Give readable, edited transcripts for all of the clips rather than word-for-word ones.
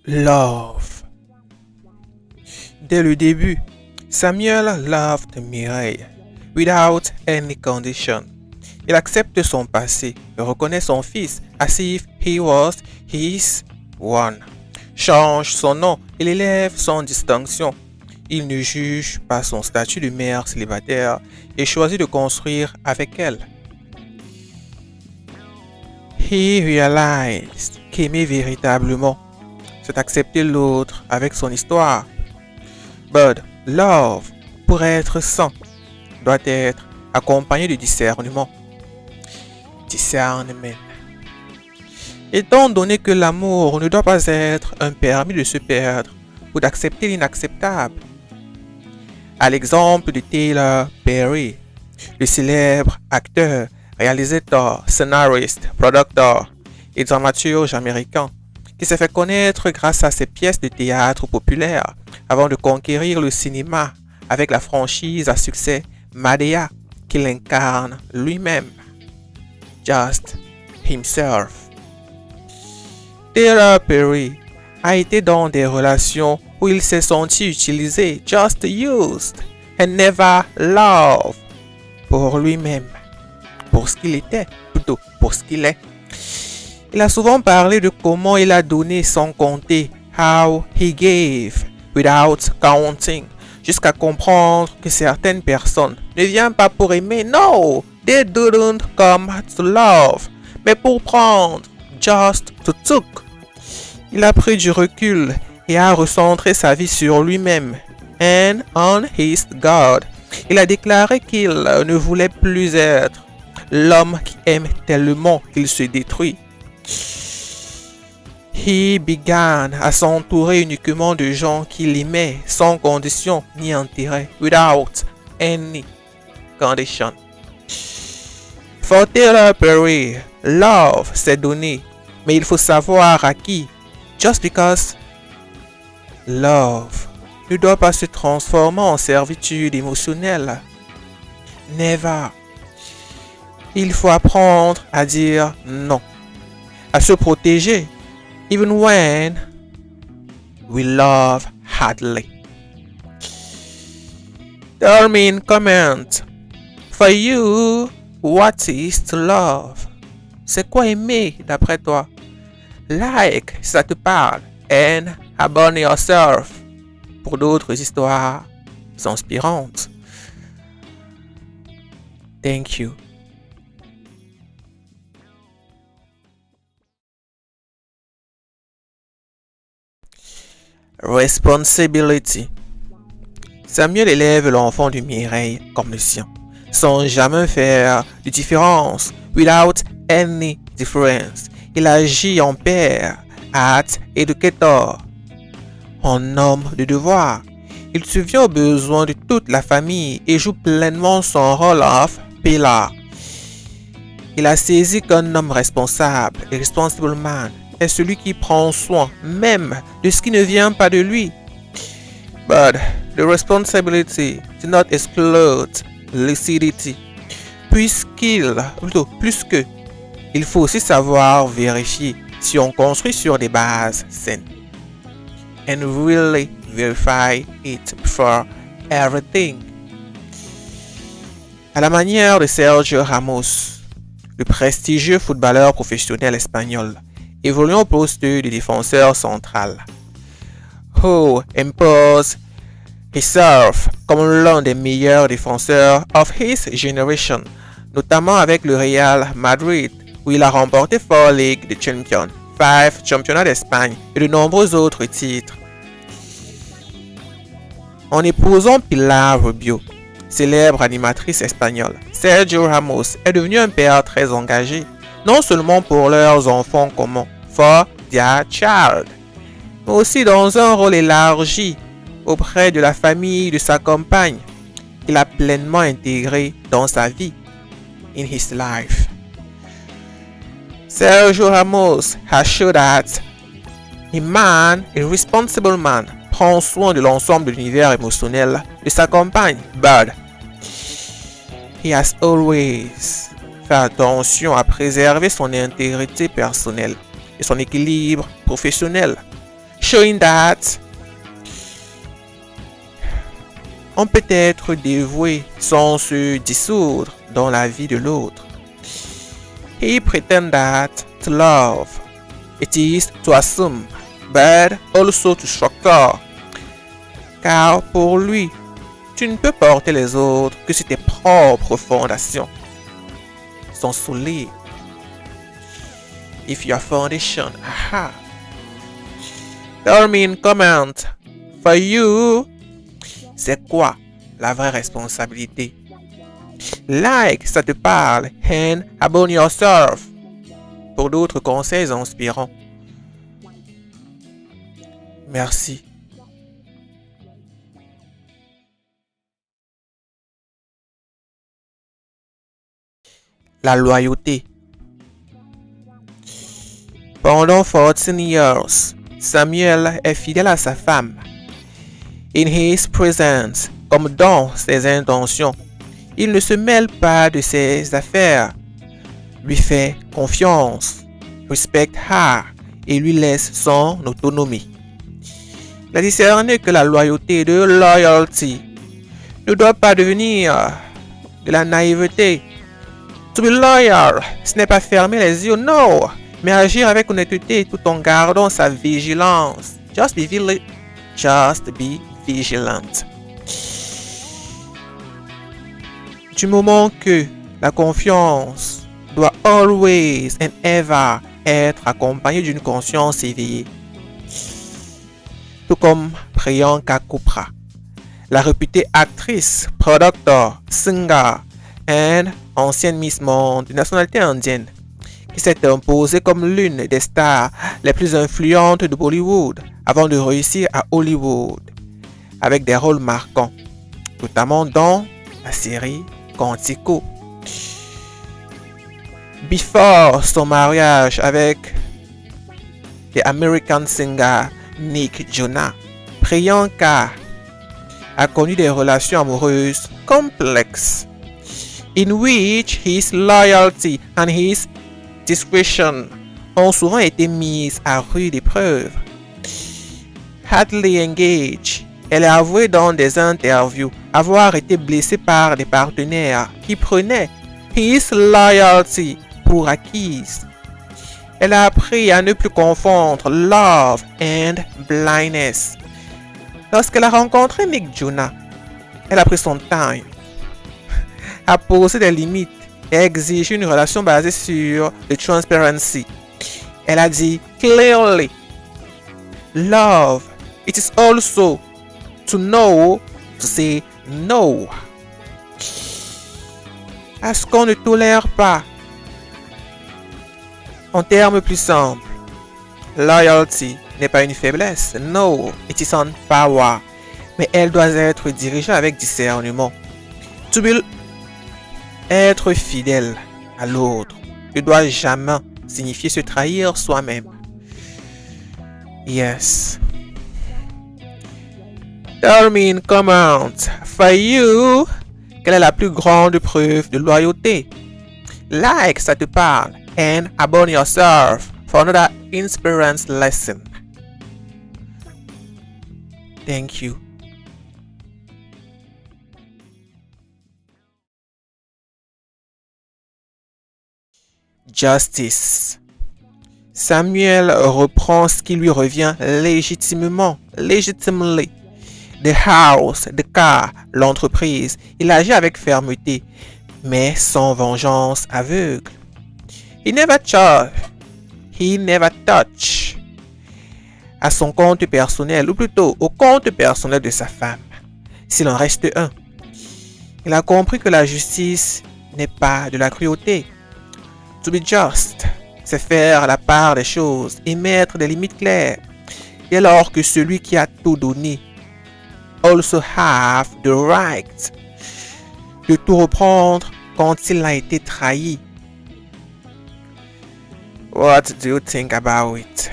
Love. Dès le début, Samuel loved Mireille without any condition. Il accepte son passé et reconnaît son fils as if he was his one. Change son nom et l'élève sans distinction. Il ne juge pas son statut de mère célibataire et choisit de construire avec elle. He realized qu'aimer véritablement, c'est accepter l'autre avec son histoire. But love, pour être sain, doit être accompagné de discernement. Discernment. Étant donné que l'amour ne doit pas être un permis de se perdre ou d'accepter l'inacceptable. À l'exemple de Tyler Perry, le célèbre acteur, réalisateur, scénariste, producteur et dramaturge américain, qui s'est fait connaître grâce à ses pièces de théâtre populaires avant de conquérir le cinéma avec la franchise à succès Madea qu'il incarne lui-même. Just himself. Tyler Perry a été dans des relations où il s'est senti utilisé, just used, and never loved, pour lui-même, pour ce qu'il était, plutôt pour ce qu'il est. Il a souvent parlé de comment il a donné sans compter, how he gave without counting, jusqu'à comprendre que certaines personnes ne viennent pas pour aimer, no, they didn't come to love, mais pour prendre, just to took. Il a pris du recul et a recentré sa vie sur lui-même, and on his God. Il a déclaré qu'il ne voulait plus être l'homme qui aime tellement qu'il se détruit. He began à s'entourer uniquement de gens qui l'aimaient sans condition ni intérêt, without any condition. For Tyler Perry, love c'est donné, mais il faut savoir à qui. Just because love ne doit pas se transformer en servitude émotionnelle. Never. Il faut apprendre à dire non, à se protéger, even when we love hardly. Tell me in comment, for you, what is to love? C'est quoi aimer d'après toi? Like si ça te parle, and abonne yourself pour d'autres histoires inspirantes. Thank you. Responsibility. Samuel élève l'enfant de Mireille comme le sien, sans jamais faire de différence, without any difference. Il agit en père, as éducateur, en homme de devoir. Il subvient aux besoins de toute la famille et joue pleinement son rôle of pillar. Il a saisi qu'un homme responsable, a responsible man, est celui qui prend soin même de ce qui ne vient pas de lui. But the responsibility do not exclude lucidity, plus que, il faut aussi savoir vérifier si on construit sur des bases saines. And really verify it before everything. À la manière de Sergio Ramos, le prestigieux footballeur professionnel espagnol, évoluant au poste de défenseur central, who impose himself comme l'un des meilleurs défenseurs of his generation, notamment avec le Real Madrid, où il a remporté 4 Ligues de Champions, 5 championnats d'Espagne et de nombreux autres titres. En épousant Pilar Rubio, célèbre animatrice espagnole, Sergio Ramos est devenu un père très engagé, non seulement pour leurs enfants communs, for their child, mais aussi dans un rôle élargi auprès de la famille de sa compagne, qu'il a pleinement intégré dans sa vie, in his life. Sergio Ramos has shown that a responsible man, prend soin de l'ensemble de l'univers émotionnel de sa compagne, but he has always fait attention à préserver son intégrité personnelle et son équilibre professionnel. showing that on peut être dévoué sans se dissoudre dans la vie de l'autre. He pretends that to love, it is to assume, but also to structure. Car pour lui, tu ne peux porter les autres que sur tes propres fondations. Son solide. If your foundation, aha. Tell me in comment, for you, c'est quoi la vraie responsabilité? Like, ça te parle, and abonne yourself pour d'autres conseils inspirants. Merci. La loyauté. Pendant 14 years, Samuel est fidèle à sa femme. In his presence, comme dans ses intentions, il ne se mêle pas de ses affaires, lui fait confiance, respecte her et lui laisse son autonomie. Il a discerné que la loyauté de loyalty ne doit pas devenir de la naïveté. To be loyal, ce n'est pas fermer les yeux, non, mais agir avec honnêteté tout en gardant sa vigilance. Just be vigilant. Du moment que la confiance doit always and ever être accompagnée d'une conscience éveillée. Tout comme Priyanka Chopra, la réputée actrice, producteur, singer et ancienne Miss Monde de nationalité indienne, qui s'est imposée comme l'une des stars les plus influentes de Bollywood avant de réussir à Hollywood avec des rôles marquants, notamment dans la série Quantico. Before son mariage avec the American singer Nick Jonas, Priyanka a connu des relations amoureuses complexes, in which his loyalty and his discretion ont souvent été mises à rude épreuve. Hardly engaged, elle a avoué dans des interviews avoir été blessée par des partenaires qui prenaient his loyalty pour acquise. Elle a appris à ne plus confondre love and blindness. Lorsqu'elle a rencontré Nick Jonas, elle a pris son temps, a posé des limites et exigé une relation basée sur le transparency. Elle a dit clearly, love, it is also to know to say no. À ce qu'on ne tolère pas. En termes plus simples, loyalty n'est pas une faiblesse. No, it is on power. Mais elle doit être dirigée avec discernement. To be être fidèle à l'autre ne doit jamais signifier se trahir soi-même. Yes. Tell me in comment, for you, quelle est la plus grande preuve de loyauté? Like, ça te parle, and abonne yourself for another inspiring lesson. Thank you. Justice. Samuel reprend ce qui lui revient légitimement, legitimately. The house, the car, l'entreprise. Il agit avec fermeté, mais sans vengeance aveugle. He never touch. À son compte personnel, ou plutôt au compte personnel de sa femme, s'il en reste un. Il a compris que la justice n'est pas de la cruauté. To be just, c'est faire la part des choses et mettre des limites claires. Et alors que celui qui a tout donné also have the right de tout reprendre quand il a été trahi. What do you think about it?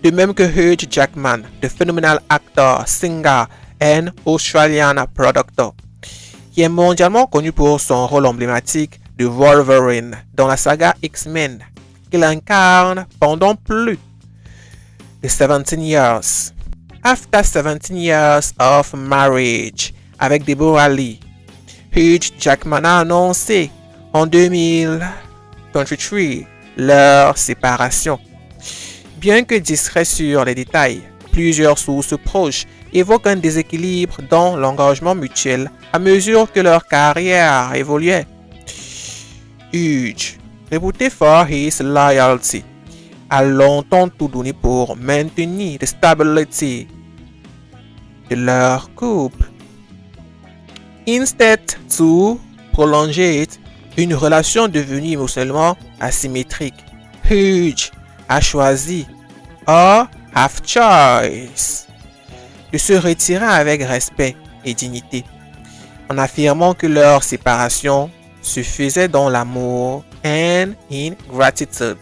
De même que Hugh Jackman, the phenomenal actor, singer and Australian productor, qui est mondialement connu pour son rôle emblématique de Wolverine dans la saga X-Men, qu'il incarne pendant plus de 17 years. After 17 years of marriage avec Deborah Lee, Hugh Jackman a annoncé en 2023 leur séparation. Bien que discret sur les détails, plusieurs sources proches évoquent un déséquilibre dans l'engagement mutuel à mesure que leur carrière évoluait. Hugh, réputé for his loyalty, a longtemps tout donné pour maintenir la stabilité de leur couple. Instead to prolonger une relation devenue émotionnellement asymétrique, Hugh a choisi, or have choice, de se retirer avec respect et dignité, en affirmant que leur séparation se faisait dans l'amour and in gratitude.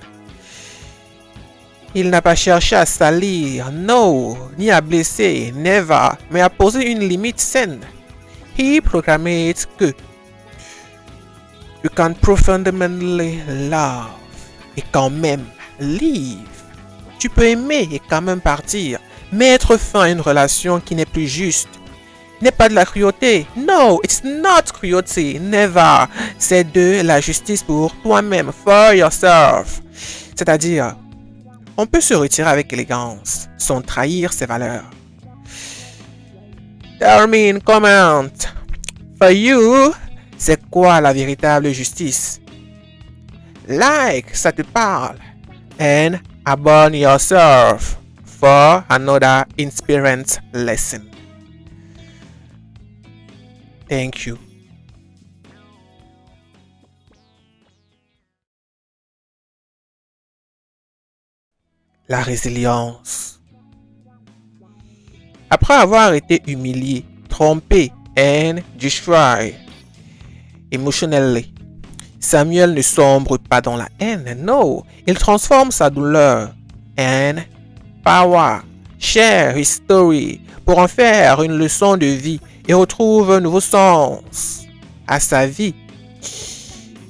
Il n'a pas cherché à salir, no, ni à blesser, never, mais à poser une limite saine. He proclaimed que you can profoundly love et quand même leave. Tu peux aimer et quand même partir. Mettre fin à une relation qui n'est plus juste n'est pas de la cruauté. No, it's not cruelty. Never. C'est de la justice pour toi-même. For yourself. C'est-à-dire, on peut se retirer avec élégance, sans trahir ses valeurs. Termine comment. For you, c'est quoi la véritable justice? Like, ça te parle. And abandon yourself for another inspiring lesson. Thank you. La résilience. Après avoir été humilié, trompé and destroyed emotionally, Samuel ne sombre pas dans la haine, non, il transforme sa douleur en power, share his story pour en faire une leçon de vie et retrouve un nouveau sens à sa vie.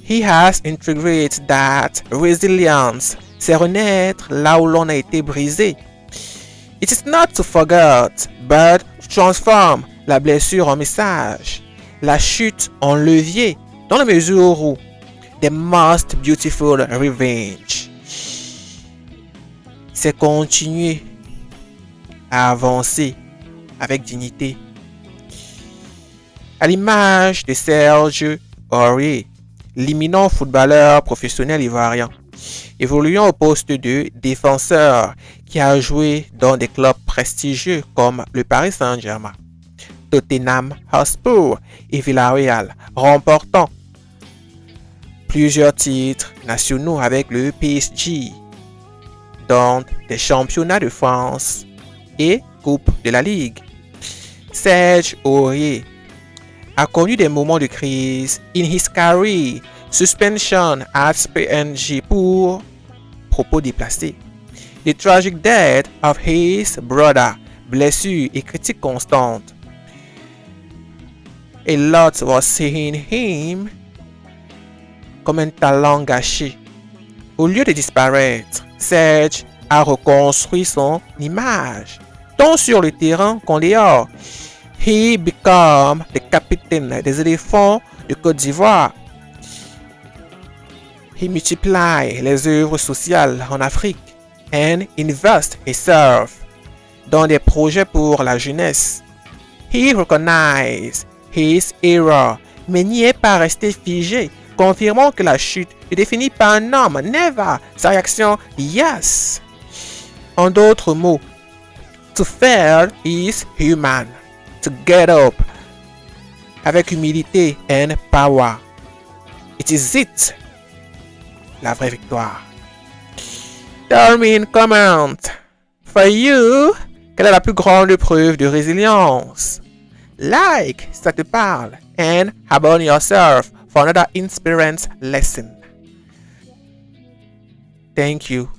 He has integrated that resilience, c'est renaître là où l'on a été brisé. It is not to forget, but to transform la blessure en message, la chute en levier, dans la mesure où the most beautiful revenge, c'est continuer à avancer avec dignité. À l'image de Serge Aurier, l'imminent footballeur professionnel ivoirien, évoluant au poste de défenseur qui a joué dans des clubs prestigieux comme le Paris Saint-Germain, Tottenham Hotspur et Villarreal, remportant plusieurs titres nationaux avec le PSG, dont des championnats de France et Coupe de la Ligue. Serge Aurier a connu des moments de crise in his career, suspension at PSG pour propos déplacés, the tragic death of his brother, blessures et critiques constantes. A lot was seeing him comme un talent gâché. Au lieu de disparaître, Serge a reconstruit son image, tant sur le terrain qu'en dehors. He became the capitaine des éléphants de Côte d'Ivoire. He multiplie les œuvres sociales en Afrique and invest himself dans des projets pour la jeunesse. He recognized his error, mais n'y est pas resté figé, confirmant que la chute ne définit pas un homme. Never. Sa réaction, yes. En d'autres mots, to fail is human. To get up avec humilité and power. It is it. La vraie victoire. Termine comment. For you, quelle est la plus grande preuve de résilience? Like, ça te parle. And abandon yourself for another inspiring lesson. Thank you.